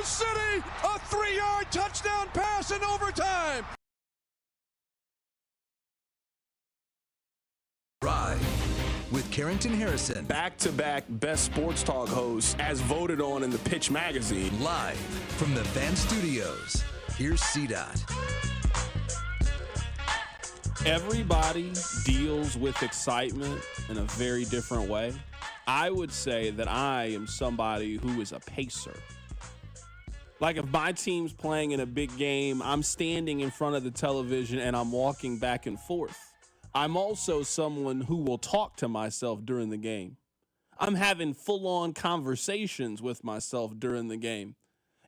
City, a 3-yard touchdown pass in overtime. Ride with Carrington Harrison. Back-to-back best sports talk hosts as voted on in the Pitch magazine. Live from the Fan Studios. Here's CDOT. Everybody deals with excitement in a very different way. I would say that I am somebody who is a pacer. Like if my team's playing in a big game, I'm standing in front of the television and I'm walking back and forth. I'm also someone who will talk to myself during the game. I'm having full-on conversations with myself during the game.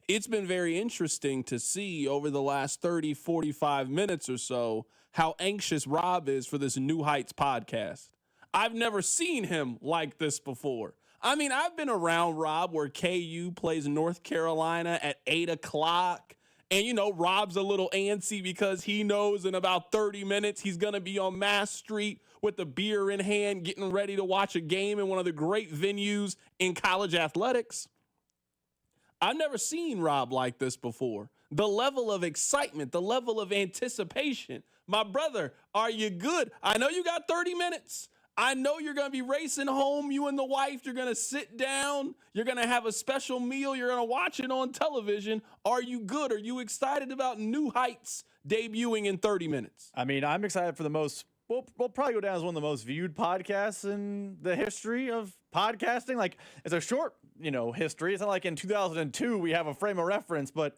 It's been very interesting to see over the last 30, 45 minutes or so how anxious Rob is for this New Heights podcast. I've never seen him like this before. I mean, I've been around Rob where KU plays North Carolina at 8 o'clock. And, you know, Rob's a little antsy because he knows in about 30 minutes he's going to be on Mass Street with a beer in hand getting ready to watch a game in one of the great venues in college athletics. I've never seen Rob like this before. The level of excitement, the level of anticipation. My brother, are you good? I know you got 30 minutes. I know you're going to be racing home, you and the wife. You're going to sit down. You're going to have a special meal. You're going to watch it on television. Are you good? Are you excited about New Heights debuting in 30 minutes? I mean, I'm excited for the most, we'll probably go down as one of the most viewed podcasts in the history of podcasting. Like, it's a short, history. It's not like in 2002 we have a frame of reference, but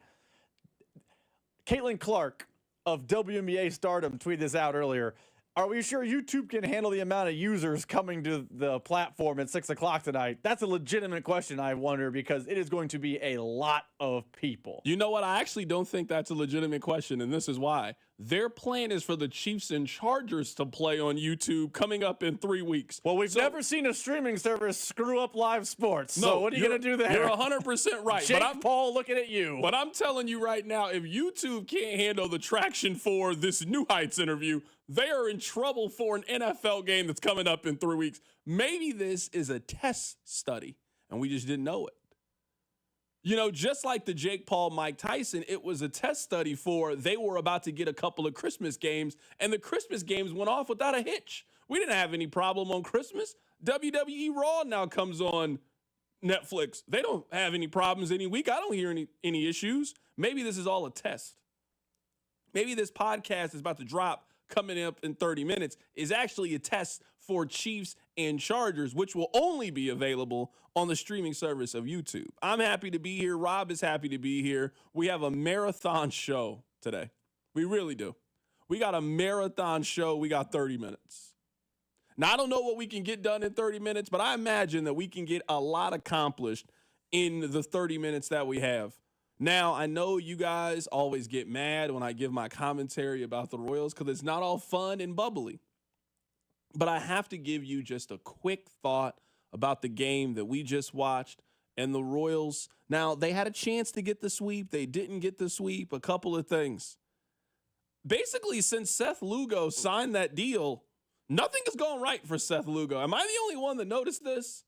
Caitlin Clark of WNBA Stardom tweeted this out earlier. Are we sure YouTube can handle the amount of users coming to the platform at 6 o'clock tonight? That's a legitimate question, I wonder, because it is going to be a lot of people. You know what? I actually don't think that's a legitimate question, and this is why. Their plan is for the Chiefs and Chargers to play on YouTube coming up in 3 weeks. Well, we've never seen a streaming service screw up live sports. So what are you going to do there? You're 100% right. Jake Paul looking at you. But I'm telling you right now, if YouTube can't handle the traction for this New Heights interview, they are in trouble for an NFL game that's coming up in 3 weeks. Maybe this is a test study, and we just didn't know it. Just like the Jake Paul, Mike Tyson, it was a test study for they were about to get a couple of Christmas games, and the Christmas games went off without a hitch. We didn't have any problem on Christmas. WWE Raw now comes on Netflix. They don't have any problems any week. I don't hear any issues. Maybe this is all a test. Maybe this podcast is about to drop coming up in 30 minutes is actually a test for Chiefs and Chargers, which will only be available on the streaming service of YouTube. I'm happy to be here. Rob is happy to be here. We have a marathon show today. We really do. We got a marathon show. We got 30 minutes. Now, I don't know what we can get done in 30 minutes, but I imagine that we can get a lot accomplished in the 30 minutes that we have. Now, I know you guys always get mad when I give my commentary about the Royals because it's not all fun and bubbly. But I have to give you just a quick thought about the game that we just watched and the Royals. Now, they had a chance to get the sweep. They didn't get the sweep. A couple of things. Basically, since Seth Lugo signed that deal, nothing has gone right for Seth Lugo. Am I the only one that noticed this?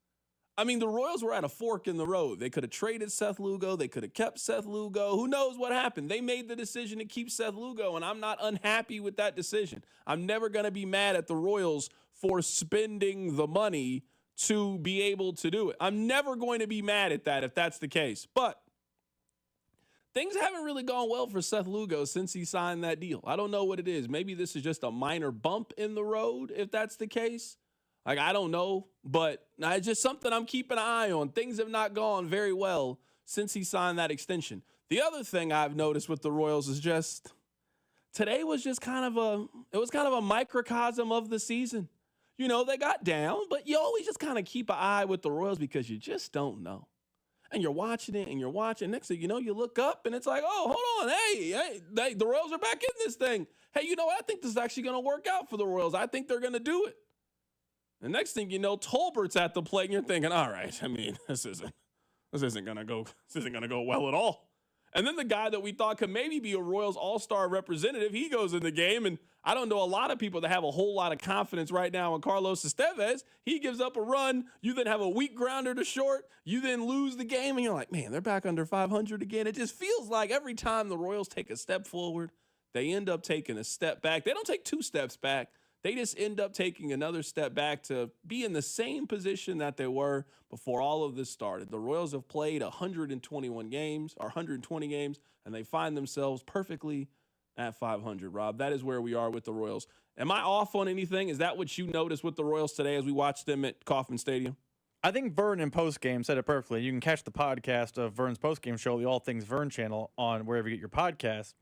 I mean, the Royals were at a fork in the road. They could have traded Seth Lugo. They could have kept Seth Lugo. Who knows what happened? They made the decision to keep Seth Lugo, and I'm not unhappy with that decision. I'm never going to be mad at the Royals for spending the money to be able to do it. I'm never going to be mad at that if that's the case. But things haven't really gone well for Seth Lugo since he signed that deal. I don't know what it is. Maybe this is just a minor bump in the road if that's the case. Like, I don't know, but it's just something I'm keeping an eye on. Things have not gone very well since he signed that extension. The other thing I've noticed with the Royals is just today was just kind of a microcosm of the season. They got down, but you always just kind of keep an eye with the Royals because you just don't know. And you're watching it and you're watching. Next thing you know, you look up and it's like, oh, hold on. Hey, the Royals are back in this thing. Hey, you know what? I think this is actually going to work out for the Royals. I think they're going to do it. The next thing you know, Tolbert's at the plate, and you're thinking, all right, I mean, this isn't gonna go well at all. And then the guy that we thought could maybe be a Royals all-star representative, he goes in the game, and I don't know a lot of people that have a whole lot of confidence right now in Carlos Estevez. He gives up a run. You then have a weak grounder to short. You then lose the game, and you're like, man, they're back under 500 again. It just feels like every time the Royals take a step forward, they end up taking a step back. They don't take two steps back. They just end up taking another step back to be in the same position that they were before all of this started. The Royals have played 121 games, or 120 games, and they find themselves perfectly at 500, Rob. That is where we are with the Royals. Am I off on anything? Is that what you noticed with the Royals today as we watched them at Kauffman Stadium? I think Vern in postgame said it perfectly. You can catch the podcast of Vern's postgame show, the All Things Vern channel, on wherever you get your podcast.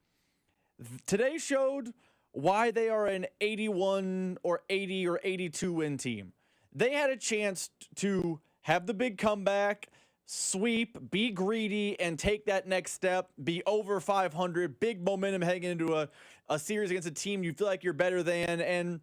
Today showed why they are an 81 or 80 or 82 win team. They had a chance to have the big comeback, sweep, be greedy, and take that next step, be over 500, big momentum heading into a series against a team you feel like you're better than, and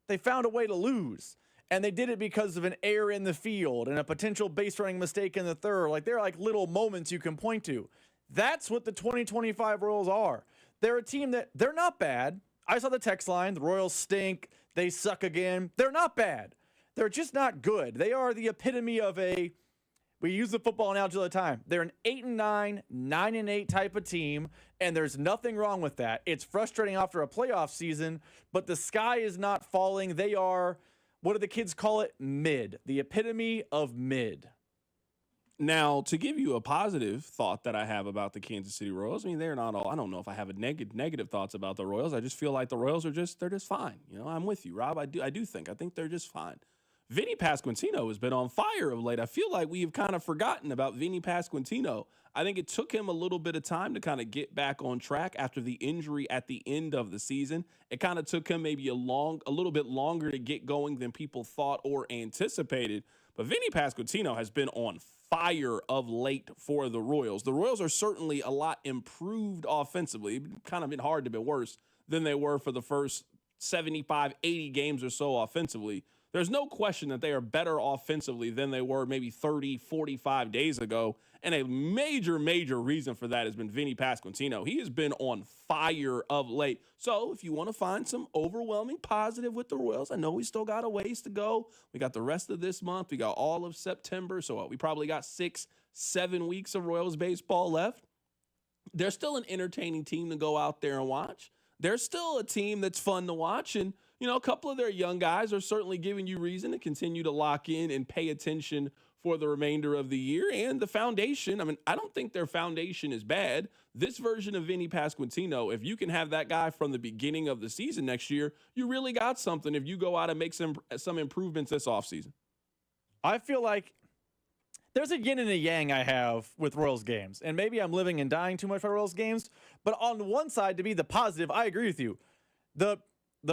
they found a way to lose. And they did it because of an error in the field and a potential base running mistake in the third. Like, they're like little moments you can point to. That's what the 2025 Royals are. They're a team that, they're not bad. I saw the text line, the Royals stink, they suck again. They're not bad. They're just not good. They are the epitome of we use the football analogy all the time. They're an 8-9, 9-8 type of team, and there's nothing wrong with that. It's frustrating after a playoff season, but the sky is not falling. They are, what do the kids call it? Mid. The epitome of mid. Now, to give you a positive thought that I have about the Kansas City Royals, I mean, they're not all, I don't know if I have a negative thoughts about the Royals. I just feel like the Royals are they're just fine. You know, I'm with you, Rob. I think they're just fine. Vinny Pasquantino has been on fire of late. I feel like we've kind of forgotten about Vinny Pasquantino. I think it took him a little bit of time to kind of get back on track after the injury at the end of the season. It kind of took him maybe a little bit longer to get going than people thought or anticipated. But Vinny Pasquantino has been on fire of late for the Royals. The Royals are certainly a lot improved offensively. It's kind of been hard to be worse than they were for the first 75, 80 games or so offensively. There's no question that they are better offensively than they were maybe 30, 45 days ago. And a major, major reason for that has been Vinny Pasquantino. He has been on fire of late. So if you want to find some overwhelming positive with the Royals, I know we still got a ways to go. We got the rest of this month. We got all of September. So we probably got 6-7 weeks of Royals baseball left. They're still an entertaining team to go out there and watch. They're still a team that's fun to watch. And, you know, a couple of their young guys are certainly giving you reason to continue to lock in and pay attention for the remainder of the year. And the foundation, I mean, I don't think their foundation is bad. This version of Vinny Pasquantino, if you can have that guy from the beginning of the season next year, you really got something if you go out and make some improvements this offseason. I feel like there's a yin and a yang I have with Royals games. And maybe I'm living and dying too much for Royals games. But on one side, to be the positive, I agree with you. The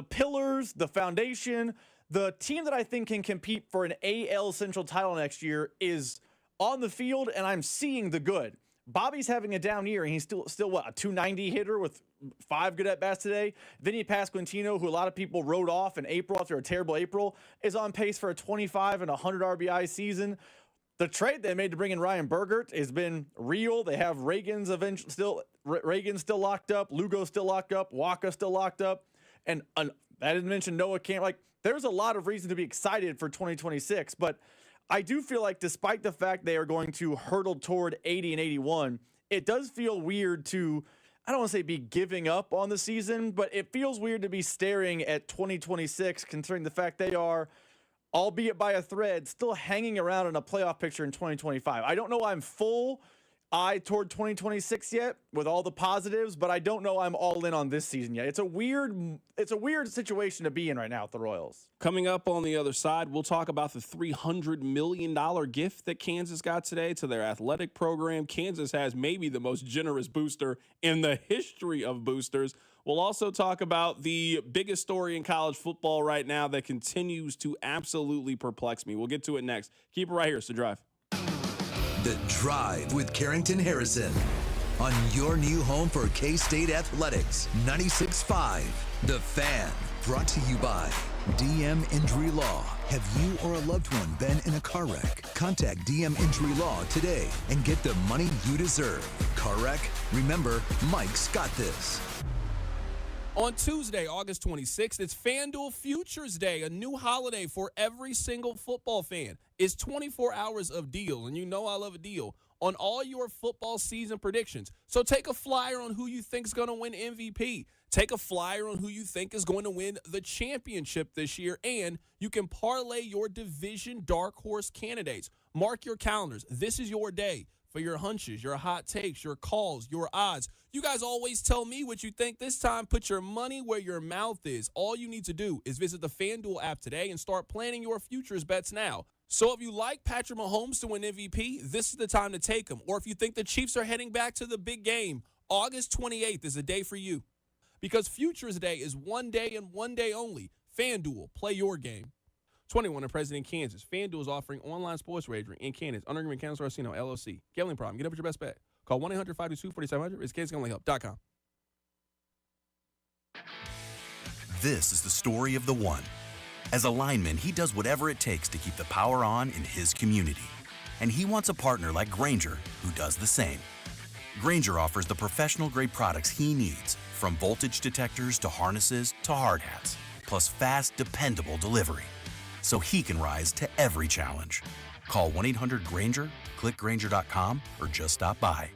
pillars, the foundation, the team that I think can compete for an AL Central title next year is on the field, and I'm seeing the good. Bobby's having a down year, and he's still what, a 290 hitter with 5 good at-bats today. Vinny Pasquantino, who a lot of people wrote off in April after a terrible April, is on pace for a 25 and 100 RBI season. The trade they made to bring in Ryan Bergert has been real. They have Reagan's Reagan's still locked up, Lugo's still locked up, Waka still locked up, and I didn't mention Noah Camp. Like, there's a lot of reason to be excited for 2026, but I do feel like despite the fact they are going to hurtle toward 80 and 81, it does feel weird to, I don't want to say be giving up on the season, but it feels weird to be staring at 2026 considering the fact they are, albeit by a thread, still hanging around in a playoff picture in 2025. I don't know I'm full eye toward 2026 yet with all the positives, but I don't know I'm all in on this season yet. It's a weird situation to be in right now with the Royals. Coming up on the other side, we'll talk about the $300 million gift that Kansas got today to their athletic program. Kansas has maybe the most generous booster in the history of boosters. We'll also talk about the biggest story in college football right now that continues to absolutely perplex me. We'll get to it next. Keep it right here. It's The Drive. The Drive with Carrington Harrison on your new home for K-State Athletics, 96.5. The Fan, brought to you by DM Injury Law. Have you or a loved one been in a car wreck? Contact DM Injury Law today and get the money you deserve. Car wreck? Remember, Mike's got this. On Tuesday, August 26th, it's FanDuel Futures Day, a new holiday for every single football fan. It's 24 hours of deals, and you know I love a deal, on all your football season predictions. So take a flyer on who you think is going to win MVP. Take a flyer on who you think is going to win the championship this year, and you can parlay your division dark horse candidates. Mark your calendars. This is your day for your hunches, your hot takes, your calls, your odds. You guys always tell me what you think. This time, put your money where your mouth is. All you need to do is visit the FanDuel app today and start planning your futures bets now. So if you like Patrick Mahomes to win MVP, this is the time to take him. Or if you think the Chiefs are heading back to the big game, August 28th is a day for you. Because Futures Day is one day and one day only. FanDuel, play your game. 21 and present in Kansas. FanDuel is offering online sports wagering in Kansas. Under agreement, Kansas Casino, LLC. Gambling problem. Get up with your best bet. Call 1-800-522-4700. It's KansasGamblingHelp.com. This is the story of the one. As a lineman, he does whatever it takes to keep the power on in his community. And he wants a partner like Grainger who does the same. Grainger offers the professional-grade products he needs, from voltage detectors to harnesses to hard hats, plus fast, dependable delivery, so he can rise to every challenge. Call 1-800-GRAINGER, click Grainger.com, or just stop by.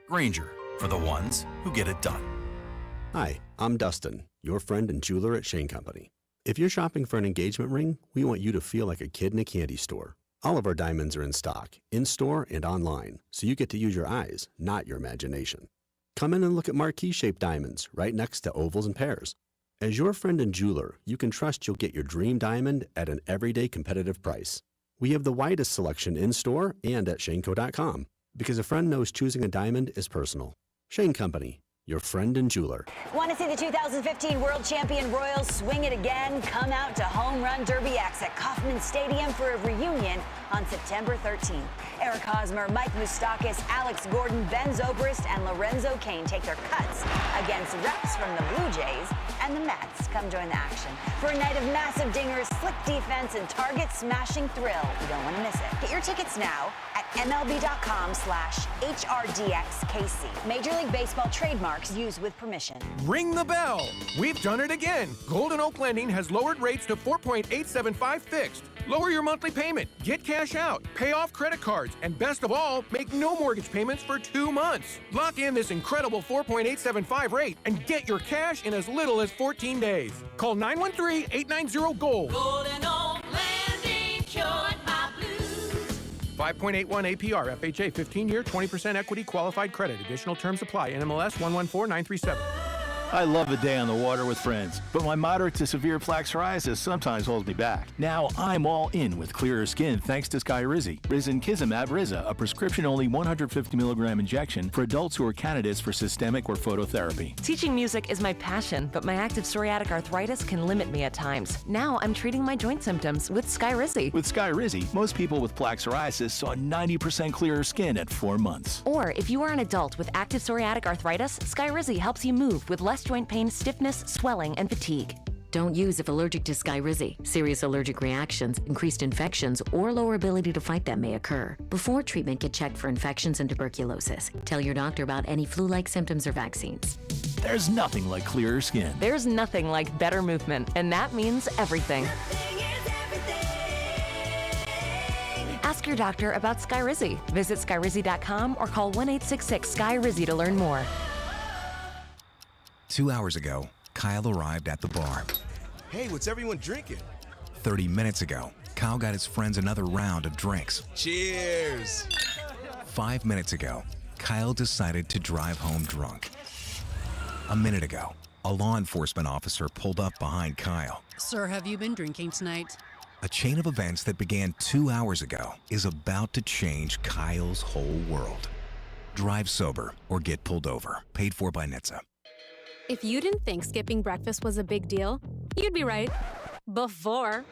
Grainger, for the ones who get it done. Hi, I'm Dustin, your friend and jeweler at Shane Company. If you're shopping for an engagement ring, we want you to feel like a kid in a candy store. All of our diamonds are in stock, in-store and online, so you get to use your eyes, not your imagination. Come in and look at marquee-shaped diamonds right next to ovals and pears. As your friend and jeweler, you can trust you'll get your dream diamond at an everyday competitive price. We have the widest selection in-store and at shaneco.com, because a friend knows choosing a diamond is personal. Shane Company, your friend and jeweler. Want to see the 2015 World Champion Royals swing it again? Come out to Home Run Derby X at Kauffman Stadium for a reunion on September 13th. Eric Hosmer, Mike Moustakas, Alex Gordon, Ben Zobrist, and Lorenzo Cain take their cuts against reps from the Blue Jays and the Mets. Come join the action for a night of massive dingers, slick defense, and target-smashing thrill. You don't want to miss it. Get your tickets now at MLB.com/HRDXKC. Major League Baseball trademarks used with permission. Ring the bell. We've done it again. Golden Oak Lending has lowered rates to 4.875 fixed. Lower your monthly payment, get cash out, pay off credit cards, and best of all, make no mortgage payments for 2 months. Lock in this incredible 4.875 rate and get your cash in as little as 14 days. Call 913-890-GOLD. Golden Oak Landing cured my blues. 5.81 APR, FHA, 15-year, 20% equity, qualified credit. Additional terms apply. NMLS 114937. I love a day on the water with friends, but my moderate to severe plaque psoriasis sometimes holds me back. Now I'm all in with clearer skin thanks to Skyrizi. Risankizumab Riza, a prescription-only 150 milligram injection for adults who are candidates for systemic or phototherapy. Teaching music is my passion, but my active psoriatic arthritis can limit me at times. Now I'm treating my joint symptoms with Skyrizi. With Skyrizi, most people with plaque psoriasis saw 90% clearer skin at 4 months. Or if you are an adult with active psoriatic arthritis, Skyrizi helps you move with less joint pain, stiffness, swelling, and fatigue. Don't use if allergic to Skyrizi. Serious allergic reactions, increased infections, or lower ability to fight them may occur. Before treatment, get checked for infections and tuberculosis. Tell your doctor about any flu-like symptoms or vaccines. There's nothing like clearer skin. There's nothing like better movement, and that means everything. Ask your doctor about Skyrizi. Visit Skyrizi.com or call 1-866-SKY-RIZZI to learn more. 2 hours ago, Kyle arrived at the bar. Hey, what's everyone drinking? 30 minutes ago, Kyle got his friends another round of drinks. Cheers! 5 minutes ago, Kyle decided to drive home drunk. A minute ago, a law enforcement officer pulled up behind Kyle. Sir, have you been drinking tonight? A chain of events that began 2 hours ago is about to change Kyle's whole world. Drive sober or get pulled over. Paid for by NHTSA. If you didn't think skipping breakfast was a big deal, you'd be right. Before.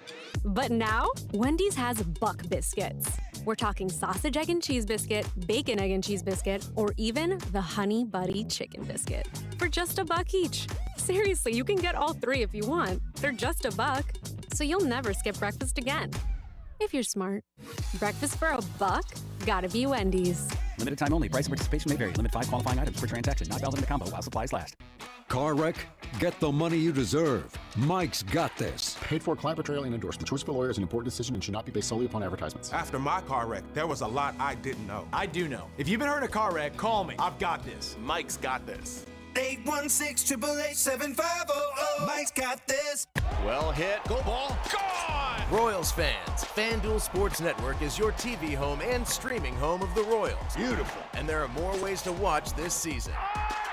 But now, Wendy's has Buck Biscuits. We're talking sausage, egg, and cheese biscuit, bacon, egg, and cheese biscuit, or even the Honey Buddy chicken biscuit. For just $1 each. Seriously, you can get all 3 if you want. They're just $1. so you'll never skip breakfast again. If you're smart. Breakfast for $1? Gotta be Wendy's. Limited time only. Price and participation may vary. Limit 5 qualifying items per transaction. Not valid in a combo while supplies last. Car wreck? Get the money you deserve. Mike's got this. Paid for, client portrayal, and endorsement. Choice of a lawyer is an important decision and should not be based solely upon advertisements. After my car wreck, there was a lot I didn't know. I do know. If you've been hurt in a car wreck, call me. I've got this. Mike's got this. 816-888-7500. Mike's got this. Well hit. Go ball. Gone! Royals fans, FanDuel Sports Network is your TV home and streaming home of the Royals. Beautiful. And there are more ways to watch this season.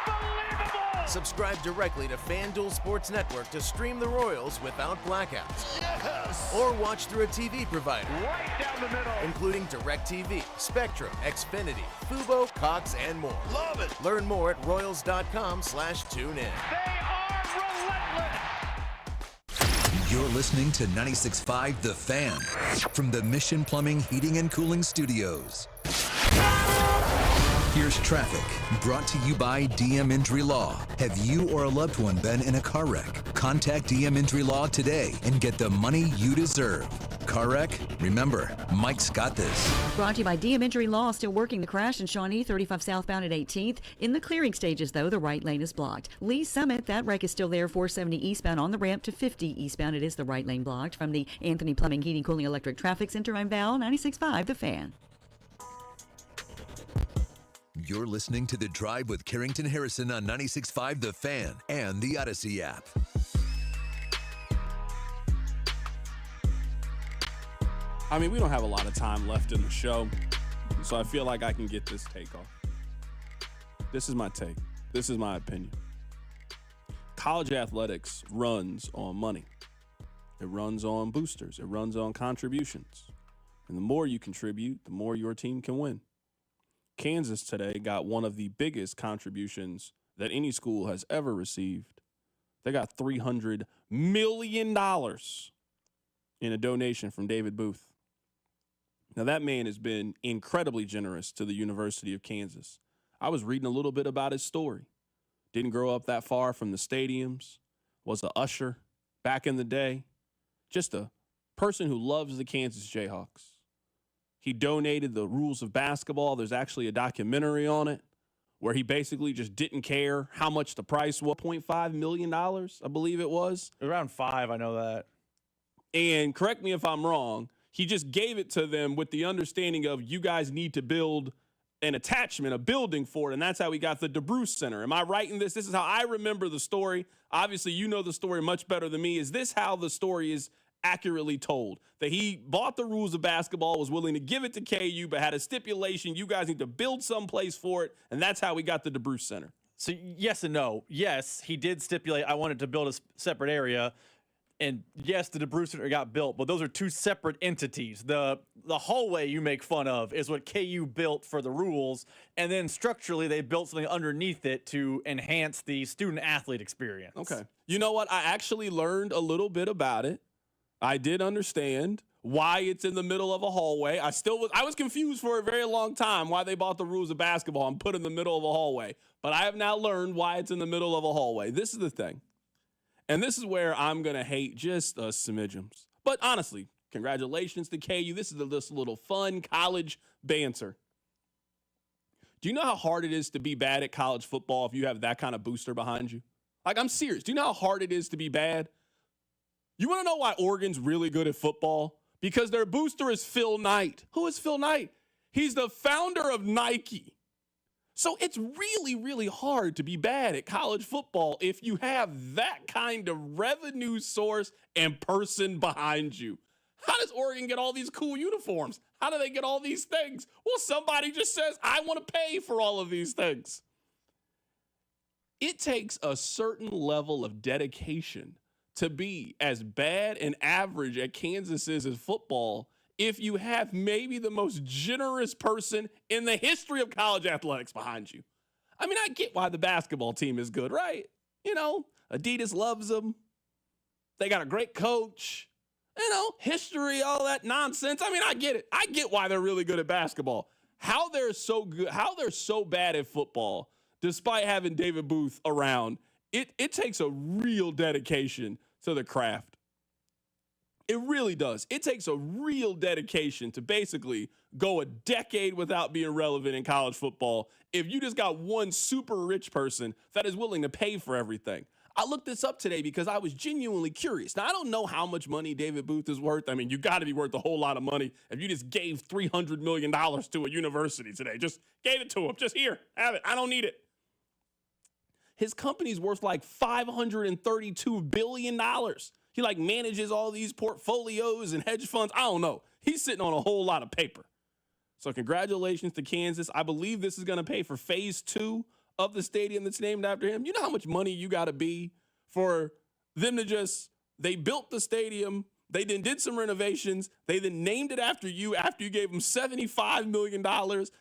Unbelievable! Subscribe directly to FanDuel Sports Network to stream the Royals without blackouts. Yes! Or watch through a TV provider. Right down the middle. Including DirecTV, Spectrum, Xfinity, Fubo, Cox, and more. Love it! Learn more at Royals.com/tune in. They are relentless! You're listening to 96.5 The Fan from the Mission Plumbing, Heating, and Cooling Studios. Here's traffic, brought to you by DM Injury Law. Have you or a loved one been in a car wreck? Contact DM Injury Law today and get the money you deserve. Car wreck? Remember, Mike's got this. Brought to you by DM Injury Law. Still working the crash in Shawnee, 35 southbound at 18th. In the clearing stages, though, the right lane is blocked. Lee Summit, that wreck is still there, 470 eastbound on the ramp to 50 eastbound. It is the right lane blocked. From the Anthony Plumbing, Heating, Cooling, Electric Traffic Center, I'm Val, 96.5 The Fan. You're listening to The Drive with Carrington Harrison on 96.5 The Fan and the Odyssey app. I mean, we don't have a lot of time left in the show, so I feel like I can get this take off. This is my take. This is my opinion. College athletics runs on money. It runs on boosters. It runs on contributions. And the more you contribute, the more your team can win. Kansas today got one of the biggest contributions that any school has ever received. They got $300 million in a donation from David Booth. Now, that man has been incredibly generous to the University of Kansas. I was reading a little bit about his story. Didn't grow up that far from the stadiums. Was an usher back in the day. Just a person who loves the Kansas Jayhawks. He donated the rules of basketball. There's actually a documentary on it where he basically just didn't care how much the price was. $0.5 million, I believe it was. Around 5, I know that. And correct me if I'm wrong, he just gave it to them with the understanding of you guys need to build an attachment, a building for it, and that's how we got the DeBruce Center. Am I right in this? This is how I remember the story. Obviously, you know the story much better than me. Is this how the story is accurately told? That he bought the rules of basketball, was willing to give it to KU, but had a stipulation, you guys need to build someplace for it, and that's how we got the DeBruce Center. So yes and no. Yes, he did stipulate I wanted to build a separate area. And yes, the DeBruce Center got built, but those are two separate entities. The hallway you make fun of is what KU built for the rules, and then structurally they built something underneath it to enhance the student-athlete experience. Okay. You know what? I actually learned a little bit about it. I did understand why it's in the middle of a hallway. I was confused for a very long time why they bought the rules of basketball and put it in the middle of a hallway. But I have now learned why it's in the middle of a hallway. This is the thing. And this is where I'm going to hate just a smidgens. But honestly, congratulations to KU. This is this little fun college banter. Do you know how hard it is to be bad at college football if you have that kind of booster behind you? Like, I'm serious. Do you know how hard it is to be bad? You want to know why Oregon's really good at football? Because their booster is Phil Knight. Who is Phil Knight? He's the founder of Nike. So it's really, really hard to be bad at college football if you have that kind of revenue source and person behind you. How does Oregon get all these cool uniforms? How do they get all these things? Well, somebody just says, I want to pay for all of these things. It takes a certain level of dedication to be as bad and average at Kansas is at football if you have maybe the most generous person in the history of college athletics behind you. I mean, I get why the basketball team is good, right? You know, Adidas loves them. They got a great coach. You know, history, all that nonsense. I mean, I get it. I get why they're really good at basketball. How they're so good, how they're so bad at football, despite having David Booth around, it takes a real dedication to the craft. It really does. It takes a real dedication to basically go a decade without being relevant in college football if you just got one super rich person that is willing to pay for everything. I looked this up today because I was genuinely curious. Now, I don't know how much money David Booth is worth. I mean, you got to be worth a whole lot of money if you just gave $300 million to a university today. Just gave it to him. Just here, have it. I don't need it. His company's worth like $532 billion. He like manages all these portfolios and hedge funds. I don't know. He's sitting on a whole lot of paper. So congratulations to Kansas. I believe this is going to pay for phase 2 of the stadium that's named after him. You know how much money you got to be for them to just, they built the stadium, they then did some renovations, they then named it after you gave them $75 million.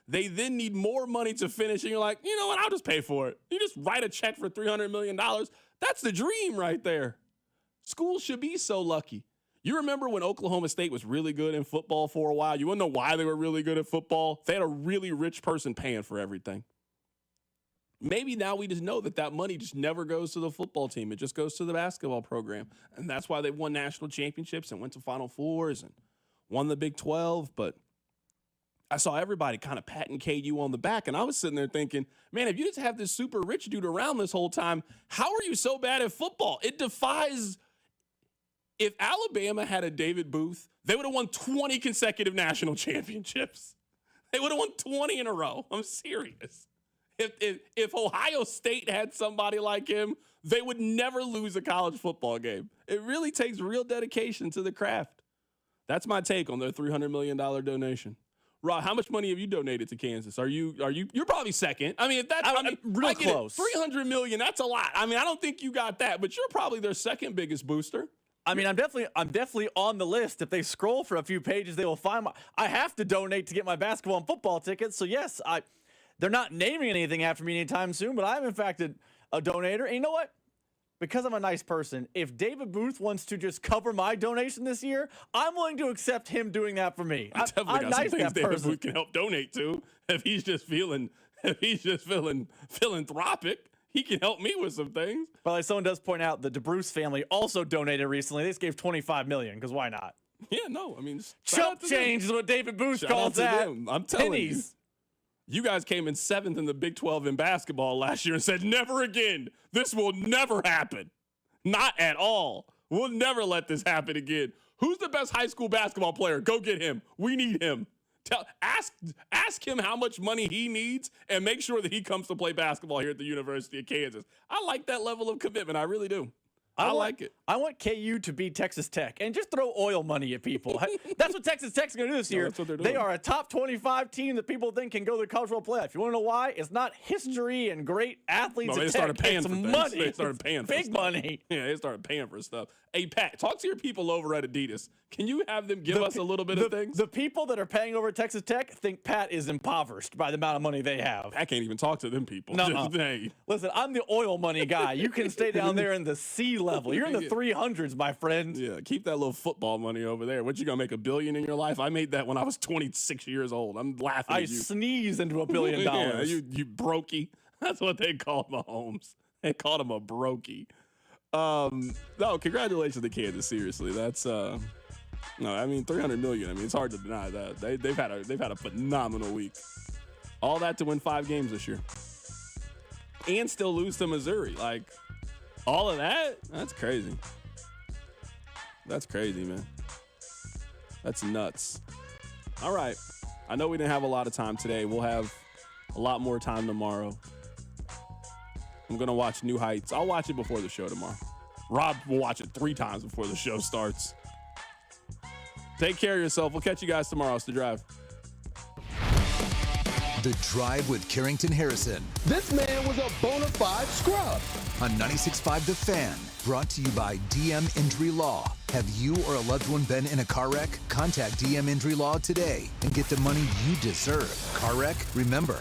They then need more money to finish, and you're like, you know what, I'll just pay for it. You just write a check for $300 million. That's the dream right there. Schools should be so lucky. You remember when Oklahoma State was really good in football for a while? You want to know why they were really good at football? They had a really rich person paying for everything. Maybe now we just know that money just never goes to the football team. It just goes to the basketball program. And that's why they won national championships and went to Final Fours and won the Big 12. But I saw everybody kind of patting KU on the back, and I was sitting there thinking, man, if you just have this super rich dude around this whole time, how are you so bad at football? It defies. If Alabama had a David Booth, they would have won 20 consecutive national championships. They would have won 20 in a row. I'm serious. If Ohio State had somebody like him, they would never lose a college football game. It really takes real dedication to the craft. That's my take on their $300 million donation. Rod, how much money have you donated to Kansas? You're probably second. I mean, if that's real close. $300 million, that's a lot. I mean, I don't think you got that, but you're probably their second biggest booster. I mean, I'm definitely on the list. If they scroll for a few pages, they will find I have to donate to get my basketball and football tickets. So yes, they're not naming anything after me anytime soon, but I'm in fact a donator. And you know what? Because I'm a nice person, if David Booth wants to just cover my donation this year, I'm willing to accept him doing that for me. I'm got nice some things David Booth can help donate to. If he's just feeling philanthropic, he can help me with some things. But like someone does point out, the DeBruce family also donated recently. They just gave $25 million, because why not? Yeah, no, I mean, chump change is what David Booth calls that. I'm telling you. You guys came in 7th in the Big 12 in basketball last year and said, never again. This will never happen. Not at all. We'll never let this happen again. Who's the best high school basketball player? Go get him. We need him. Ask him how much money he needs and make sure that he comes to play basketball here at the University of Kansas. I like that level of commitment. I really do. I like it. I want KU to beat Texas Tech and just throw oil money at people. That's what Texas Tech's going to do this year. That's what they're doing. They are a top 25 team that people think can go to the college football playoff. You want to know why? It's not history and great athletes. No, they started paying for things. Money. They started paying for big money. Yeah, they started paying for stuff. Hey, Pat, talk to your people over at Adidas. Can you have them give us a little bit of things? The people that are paying over at Texas Tech think Pat is impoverished by the amount of money they have. I can't even talk to them people. No. Listen, I'm the oil money guy. You can stay down there in the sea level. You're in the 300s, my friend. Yeah, keep that little football money over there. What, you gonna make $1 billion in your life? I made that when I was 26 years old. I'm laughing at you. I sneezed into $1 billion. Yeah, you brokey. That's what they called Mahomes. They called him a brokey. No, congratulations to Kansas. Seriously, that's no. I mean, $300 million. I mean, it's hard to deny that. They've had a phenomenal week. All that to win 5 games this year, and still lose to Missouri. Like, all of that. That's crazy. That's crazy, man. That's nuts. All right. I know we didn't have a lot of time today. We'll have a lot more time tomorrow. I'm going to watch New Heights. I'll watch it before the show tomorrow. Rob will watch it 3 times before the show starts. Take care of yourself. We'll catch you guys tomorrow. It's The Drive. The Drive with Carrington Harrison. This man was a bona fide scrub. On 96.5 The Fan. Brought to you by DM Injury Law. Have you or a loved one been in a car wreck? Contact DM Injury Law today and get the money you deserve. Car wreck? Remember,